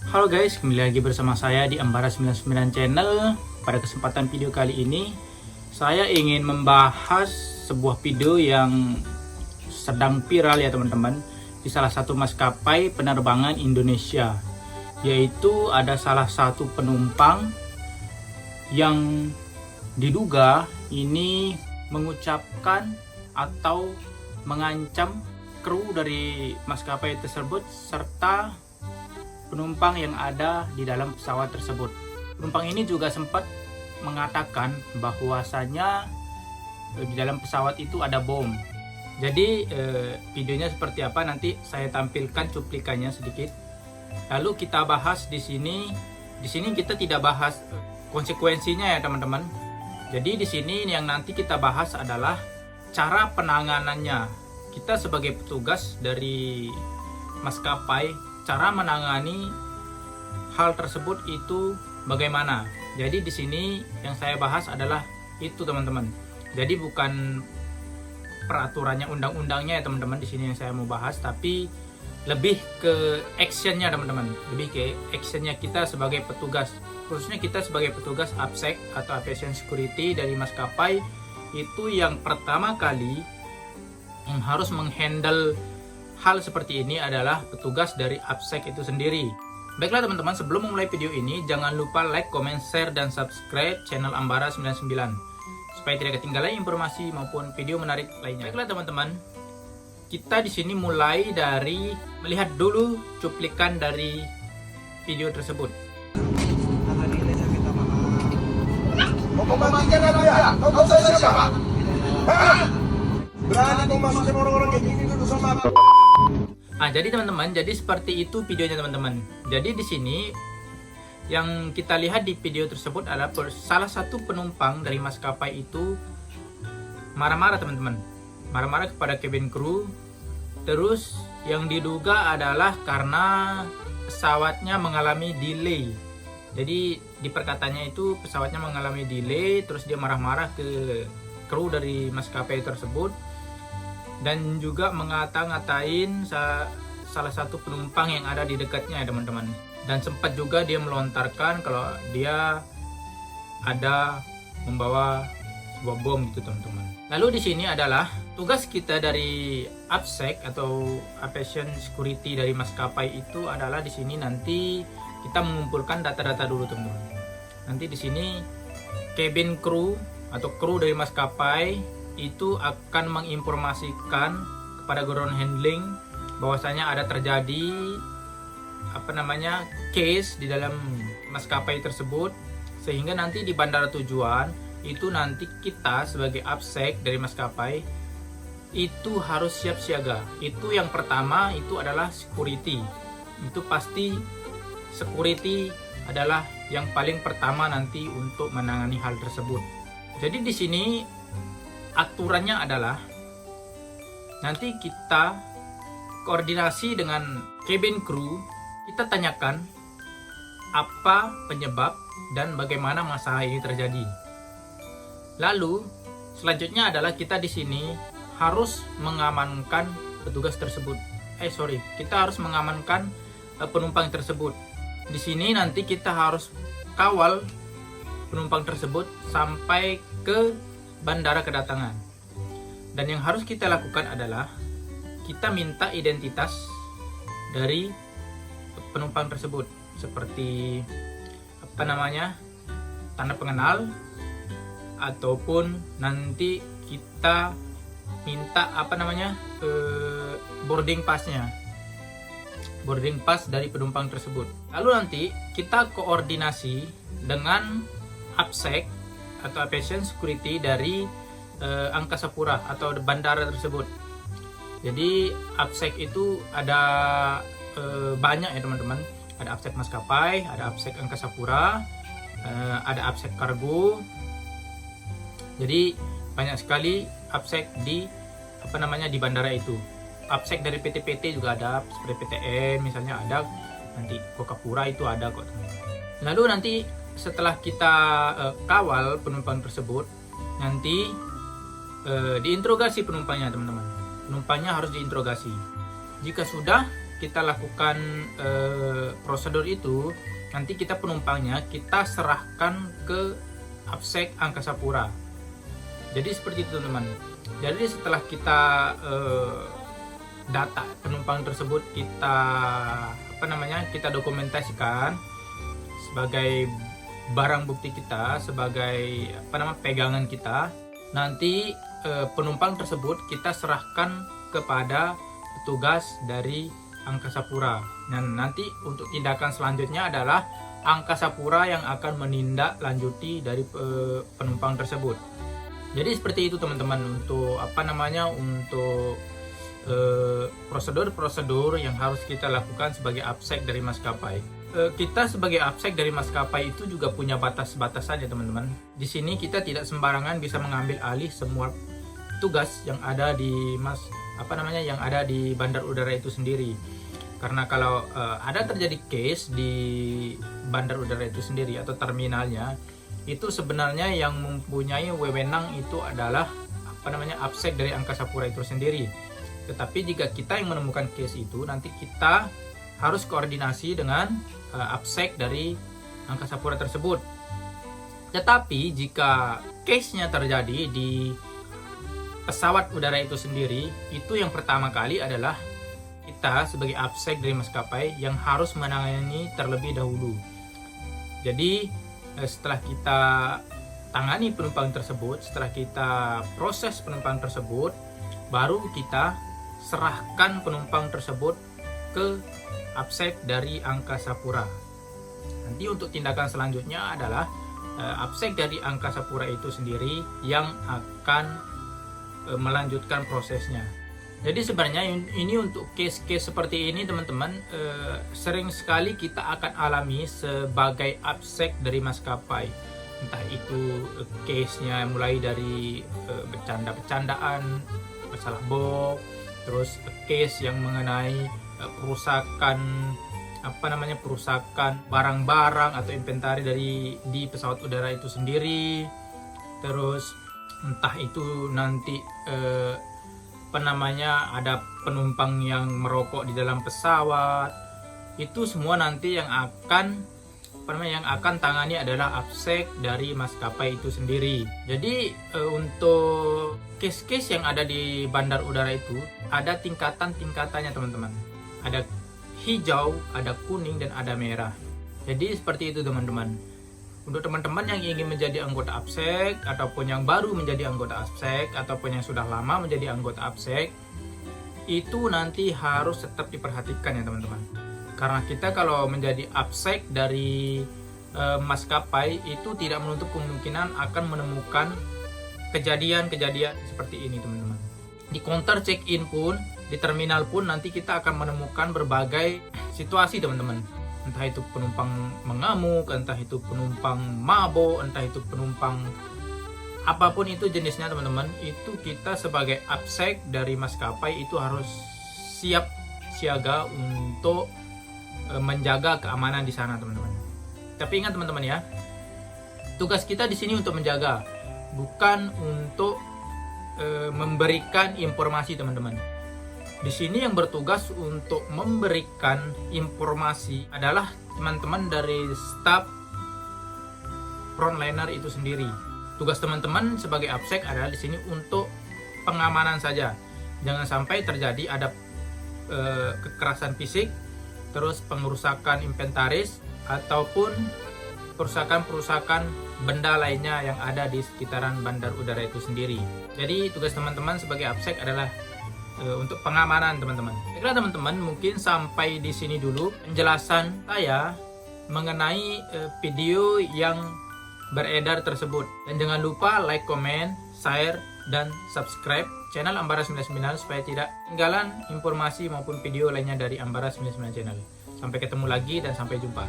Halo guys, kembali lagi bersama saya di Ambara 99 Channel. Pada kesempatan video kali ini, saya ingin membahas sebuah video yang sedang viral ya teman-teman, di salah satu maskapai penerbangan Indonesia. Yaitu ada salah satu penumpang yang diduga ini mengucapkan atau mengancam kru dari maskapai tersebut serta penumpang yang ada di dalam pesawat tersebut. Penumpang ini juga sempat mengatakan bahwasanya di dalam pesawat itu ada bom. Jadi videonya seperti apa nanti saya tampilkan cuplikannya sedikit. Lalu kita bahas di sini. Di sini kita tidak bahas konsekuensinya ya teman-teman. Jadi di sini yang nanti kita bahas adalah cara penanganannya. Kita sebagai petugas dari maskapai, cara menangani hal tersebut itu bagaimana. Jadi di sini yang saya bahas adalah itu teman-teman. Jadi bukan peraturannya, undang-undangnya ya teman-teman di sini yang saya mau bahas, tapi lebih ke actionnya teman-teman. Lebih ke actionnya kita sebagai petugas, khususnya kita sebagai petugas APSEC atau Aviation Security dari maskapai. Itu yang pertama kali yang harus menghandle hal seperti ini adalah petugas dari APSEC itu sendiri. Baiklah teman-teman, sebelum memulai video ini, jangan lupa like, comment, share, dan subscribe channel Ambara 99 supaya tidak ketinggalan informasi maupun video menarik lainnya. Baiklah teman-teman, kita di sini mulai dari melihat dulu cuplikan dari video tersebut. Mau memastikan apa ya? Kau saya siapa? Hah? Berani kau masukin orang-orang kayak gini dulu sama aku? Jadi teman-teman, jadi seperti itu videonya teman-teman. Jadi di sini yang kita lihat di video tersebut adalah salah satu penumpang dari maskapai itu marah-marah teman-teman. Marah-marah kepada cabin crew. Terus yang diduga adalah karena pesawatnya mengalami delay. Jadi di perkataannya itu pesawatnya mengalami delay, terus dia marah-marah ke kru dari maskapai tersebut dan juga ngata-ngatain salah satu penumpang yang ada di dekatnya ya teman-teman. Dan sempat juga dia melontarkan kalau dia ada membawa sebuah bom gitu teman-teman. Lalu di sini adalah tugas kita dari APSEC atau Aviation Security dari maskapai itu adalah di sini nanti kita mengumpulkan data-data dulu teman-teman. Nanti di sini cabin crew atau kru dari maskapai itu akan menginformasikan kepada ground handling bahwasanya ada terjadi case di dalam maskapai tersebut, sehingga nanti di bandara tujuan itu nanti kita sebagai APSEC dari maskapai itu harus siap siaga. Itu yang pertama itu adalah security. Itu pasti security adalah yang paling pertama nanti untuk menangani hal tersebut. Jadi di sini aturannya adalah nanti kita koordinasi dengan cabin crew, kita tanyakan apa penyebab dan bagaimana masalah ini terjadi. Lalu selanjutnya adalah kita di sini harus mengamankan petugas tersebut. Kita harus mengamankan penumpang tersebut. Di sini nanti kita harus kawal penumpang tersebut sampai ke bandara kedatangan. Dan yang harus kita lakukan adalah kita minta identitas dari penumpang tersebut, seperti tanda pengenal, ataupun nanti kita minta boarding pass dari penumpang tersebut. Lalu nanti kita koordinasi dengan APSEC atau Aviation Security dari Angkasa Pura atau bandara tersebut. Jadi APSEC itu ada banyak ya teman-teman. Ada APSEC maskapai, ada APSEC Angkasa Pura, ada APSEC kargo. Jadi banyak sekali APSEC di di bandara itu. APSEC dari PT-PT juga ada, seperti PTN misalnya ada, nanti Kokapura itu ada kok teman-teman. Lalu nanti setelah kita kawal penumpang tersebut, nanti diinterogasi penumpangnya teman-teman. Penumpangnya harus diinterogasi. Jika sudah kita lakukan prosedur itu, nanti kita penumpangnya kita serahkan ke AppSec Angkasa Pura. Jadi seperti itu teman-teman. Jadi setelah kita data penumpang tersebut kita kita dokumentasikan sebagai barang bukti kita, sebagai pegangan kita, nanti penumpang tersebut kita serahkan kepada petugas dari Angkasa Pura. Dan nanti untuk tindakan selanjutnya adalah Angkasa Pura yang akan menindaklanjuti dari penumpang tersebut. Jadi seperti itu teman-teman untuk untuk prosedur-prosedur yang harus kita lakukan sebagai AppSec dari maskapai. Kita sebagai AppSec dari maskapai itu juga punya batas-batasan ya teman-teman. Di sini kita tidak sembarangan bisa mengambil alih semua tugas yang ada di yang ada di bandar udara itu sendiri. Karena kalau ada terjadi case di bandar udara itu sendiri atau terminalnya, itu sebenarnya yang mempunyai wewenang itu adalah AppSec dari Angkasa Pura itu sendiri. Tetapi jika kita yang menemukan case itu, nanti kita harus koordinasi dengan AppSec dari Angkasa Pura tersebut. Tetapi jika case-nya terjadi di pesawat udara itu sendiri, itu yang pertama kali adalah kita sebagai AppSec dari maskapai yang harus menangani terlebih dahulu. Jadi setelah kita tangani penumpang tersebut, setelah kita proses penumpang tersebut, baru kita serahkan penumpang tersebut ke AppSec dari Angkasa Pura. Nanti untuk tindakan selanjutnya adalah AppSec dari Angkasa Pura itu sendiri yang akan melanjutkan prosesnya. Jadi sebenarnya ini untuk case-case seperti ini teman-teman, sering sekali kita akan alami sebagai AppSec dari maskapai. Entah itu case-nya mulai dari bercanda-bercandaan, masalah box, terus case yang mengenai perusakan perusakan barang-barang atau inventari di pesawat udara itu sendiri. Terus entah itu nanti ada penumpang yang merokok di dalam pesawat. Itu semua nanti yang akan tangani adalah AppSec dari maskapai itu sendiri. Jadi untuk case-case yang ada di bandar udara itu ada tingkatan-tingkatannya teman-teman. Ada hijau, ada kuning, dan ada merah. Jadi seperti itu teman-teman. Untuk teman-teman yang ingin menjadi anggota AppSec, ataupun yang baru menjadi anggota AppSec, ataupun yang sudah lama menjadi anggota AppSec, itu nanti harus tetap diperhatikan ya teman-teman. Karena kita kalau menjadi AppSec dari maskapai itu tidak menutup kemungkinan akan menemukan kejadian-kejadian seperti ini teman-teman. Di counter check-in pun, di terminal pun nanti kita akan menemukan berbagai situasi teman-teman. Entah itu penumpang mengamuk, entah itu penumpang mabok, entah itu penumpang apapun itu jenisnya teman-teman. Itu kita sebagai AppSec dari maskapai itu harus siap siaga untuk menjaga keamanan di sana teman-teman. Tapi ingat teman-teman ya, tugas kita di sini untuk menjaga, bukan untuk memberikan informasi teman-teman. Di sini yang bertugas untuk memberikan informasi adalah teman-teman dari staf frontliner itu sendiri. Tugas teman-teman sebagai AppSec adalah di sini untuk pengamanan saja. Jangan sampai terjadi ada kekerasan fisik, terus pengerusakan inventaris ataupun perusakan benda lainnya yang ada di sekitaran bandar udara itu sendiri. Jadi tugas teman-teman sebagai AppSec adalah untuk pengamanan teman-teman. Baiklah teman-teman, mungkin sampai di sini dulu penjelasan saya mengenai video yang beredar tersebut. Dan jangan lupa like, comment, share, dan subscribe channel Ambara 99 supaya tidak ketinggalan informasi maupun video lainnya dari Ambara 99 Channel. Sampai ketemu lagi dan sampai jumpa.